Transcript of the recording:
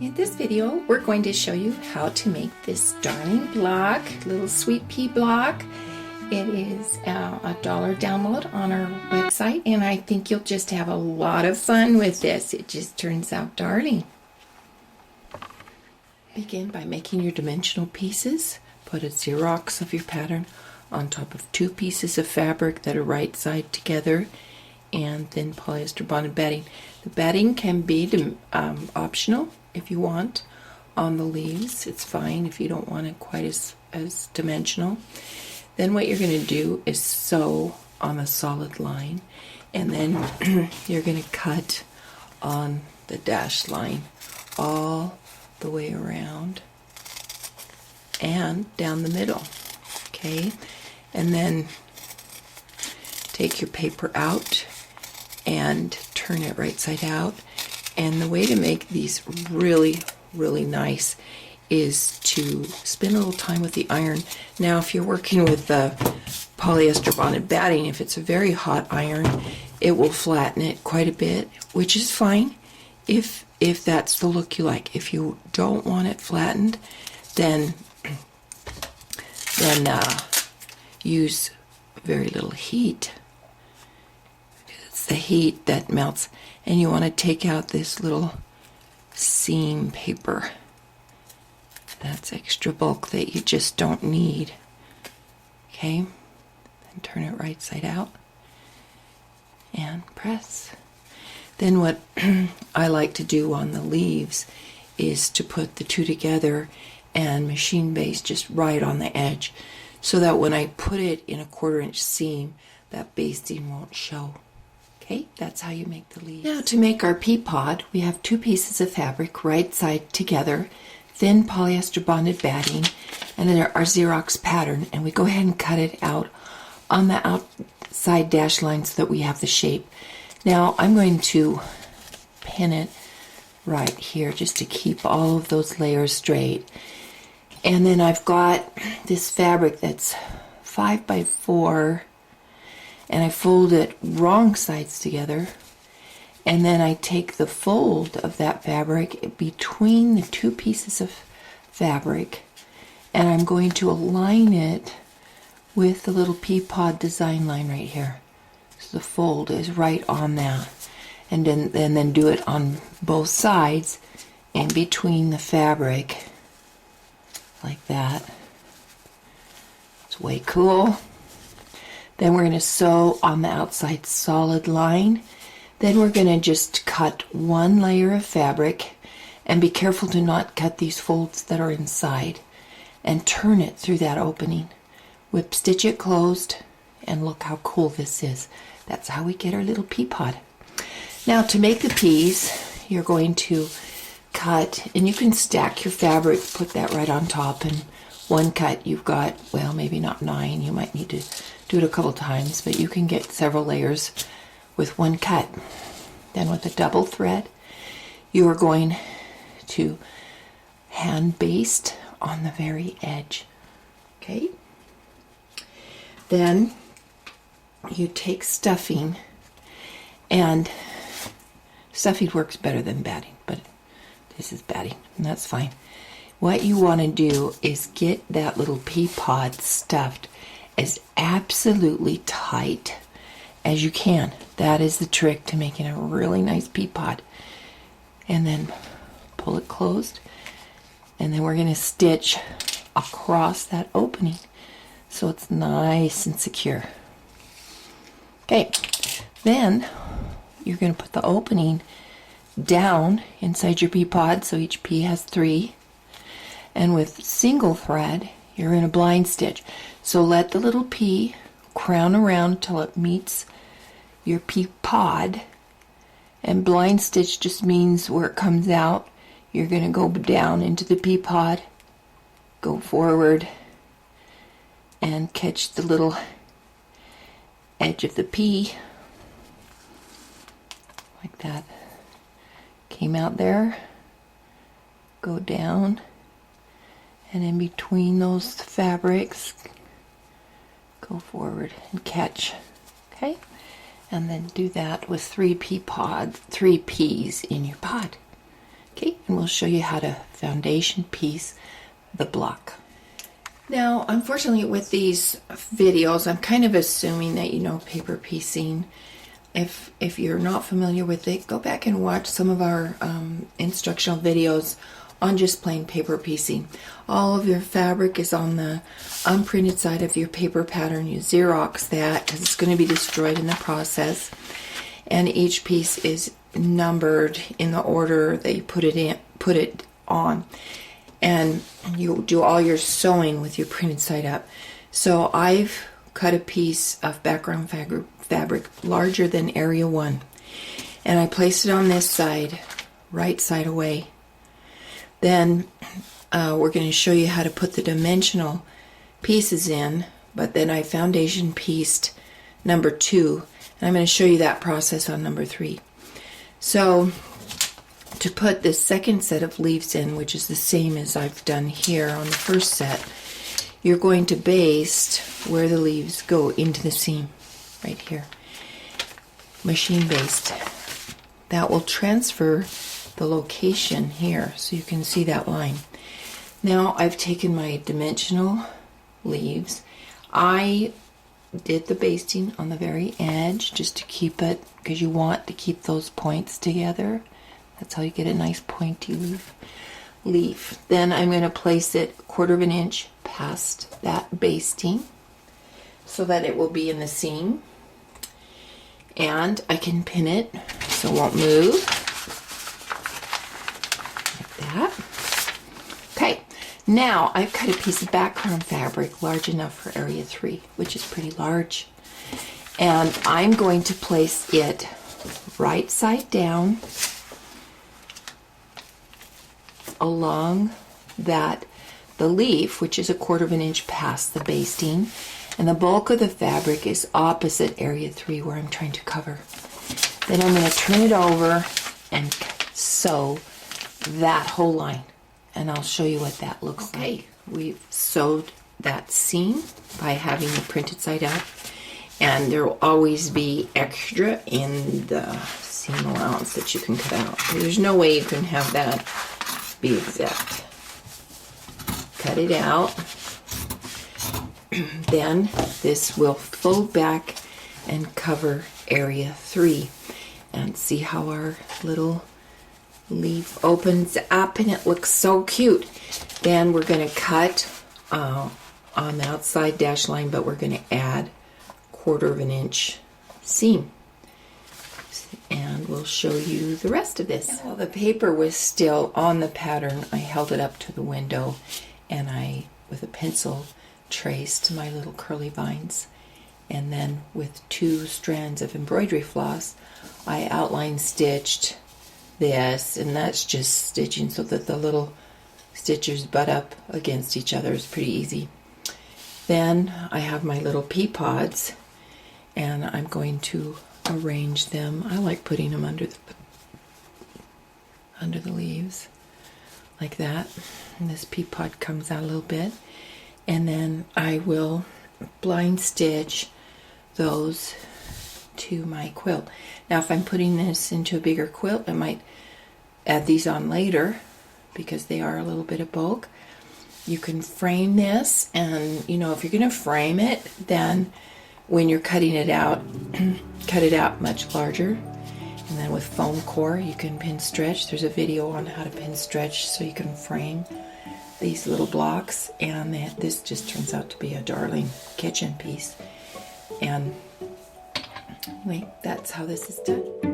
In this video, we're going to show you how to make this darling block, little sweet pea block. It is a $1 download on our website, and I think you'll just have a lot of fun with this. It just turns out darling. Begin by making your dimensional pieces. Put a Xerox of your pattern on top of 2 pieces of fabric that are right side together, and then polyester bonded batting. The batting can be optional if you want on the leaves. It's fine if you don't want it quite as dimensional. Then what you're going to do is sew on a solid line, and then you're going to cut on the dashed line all the way around and down the middle. Okay, and then take your paper out and turn it right side out. And the way to make these really nice is to spend a little time with the iron. Now, if you're working with polyester bonded batting, if it's a very hot iron, it will flatten it quite a bit, which is fine if that's the look you like. If you don't want it flattened, then use very little heat. It's the heat that melts, and you want to take out this little seam paper. That's extra bulk that you just don't need. Okay, and turn it right side out and press. Then what I like to do on the leaves is to put the two together and machine base just right on the edge, so that when I put it in a 1/4 inch seam, that basting won't show. Okay, that's how you make the leaves. Now, to make our pea pod, we have 2 pieces of fabric right side together, thin polyester bonded batting, and then our Xerox pattern, and we go ahead and cut it out on the outside dash line so that we have the shape. Now I'm going to pin it right here just to keep all of those layers straight. And then I've got this fabric that's 5 by 4, and I fold it wrong sides together, and then I take the fold of that fabric between the 2 pieces of fabric, and I'm going to align it with the little pea pod design line right here. So the fold is right on that, and then do it on both sides in between the fabric like that. It's way cool. Then we're going to sew on the outside solid line. Then we're going to just cut 1 layer of fabric, and be careful to not cut these folds that are inside, and turn it through that opening. Whip stitch it closed, and look how cool this is. That's how we get our little pea pod. Now, to make the peas, you're going to cut, and you can stack your fabric, put that right on top, and 1 cut you've got, well, maybe not 9, you might need to do it a couple times, but you can get several layers with 1 cut. Then with a double thread, you are going to hand baste on the very edge. Okay? Then you take stuffing, and stuffing works better than batting, but this is batting, and that's fine. What you want to do is get that little pea pod stuffed as absolutely tight as you can. That is the trick to making a really nice pea pod. And then pull it closed, and then we're going to stitch across that opening so it's nice and secure. Okay, then you're going to put the opening down inside your pea pod, so each pea has 3, and with single thread you're in a blind stitch. So let the little pea crown around till it meets your pea pod, and blind stitch just means where it comes out, you're going to go down into the pea pod, go forward, and catch the little edge of the pea like that. Came out there, go down, and in between those fabrics, go forward and catch. Okay, and then do that with 3 peas in your pod. Okay, and we'll show you how to foundation piece the block. Now, unfortunately with these videos, I'm kind of assuming that you know paper piecing. If you're not familiar with it, go back and watch some of our instructional videos on just plain paper piecing. All of your fabric is on the unprinted side of your paper pattern. You Xerox that because it's going to be destroyed in the process. And each piece is numbered in the order that you put it on. And you do all your sewing with your printed side up. So I've cut a piece of background fabric larger than area 1. And I placed it on this side, right side away. Then we're going to show you how to put the dimensional pieces in, but then I foundation pieced number 2, and I'm going to show you that process on number 3. So to put the second set of leaves in, which is the same as I've done here on the first set, you're going to baste where the leaves go into the seam, right here. Machine baste. That will transfer the location here so you can see that line. Now I've taken my dimensional leaves. I did the basting on the very edge just to keep it, because you want to keep those points together. That's how you get a nice pointy leaf. Then I'm going to place it 1/4 of an inch past that basting so that it will be in the seam. And I can pin it so it won't move. That. Okay, now I've cut a piece of background fabric large enough for area 3, which is pretty large. And I'm going to place it right side down along the leaf, which is 1/4 of an inch past the basting. And the bulk of the fabric is opposite area 3 where I'm trying to cover. Then I'm going to turn it over and sew that whole line, and I'll show you what that looks like. We've sewed that seam by having the printed side up, and there will always be extra in the seam allowance that you can cut out. There's no way you can have that be exact. Cut it out. Then this will fold back and cover area 3, and see how our little leaf opens up, and it looks so cute. Then we're going to cut on the outside dash line, but we're going to add 1/4 of an inch seam, and we'll show you the rest of this. While the paper was still on the pattern, I held it up to the window, and I, with a pencil, traced my little curly vines, and then with 2 strands of embroidery floss I outline stitched this, and that's just stitching so that the little stitches butt up against each other. It's pretty easy. Then I have my little pea pods, and I'm going to arrange them. I like putting them under the leaves like that, and this pea pod comes out a little bit, and then I will blind stitch those to my quilt. Now if I'm putting this into a bigger quilt, I might add these on later because they are a little bit of bulk. You can frame this, and you know, if you're going to frame it, then when you're cutting it out, cut it out much larger. And then with foam core, you can pin stretch. There's a video on how to pin stretch so you can frame these little blocks, and this just turns out to be a darling kitchen piece. And anyway, that's how this is done.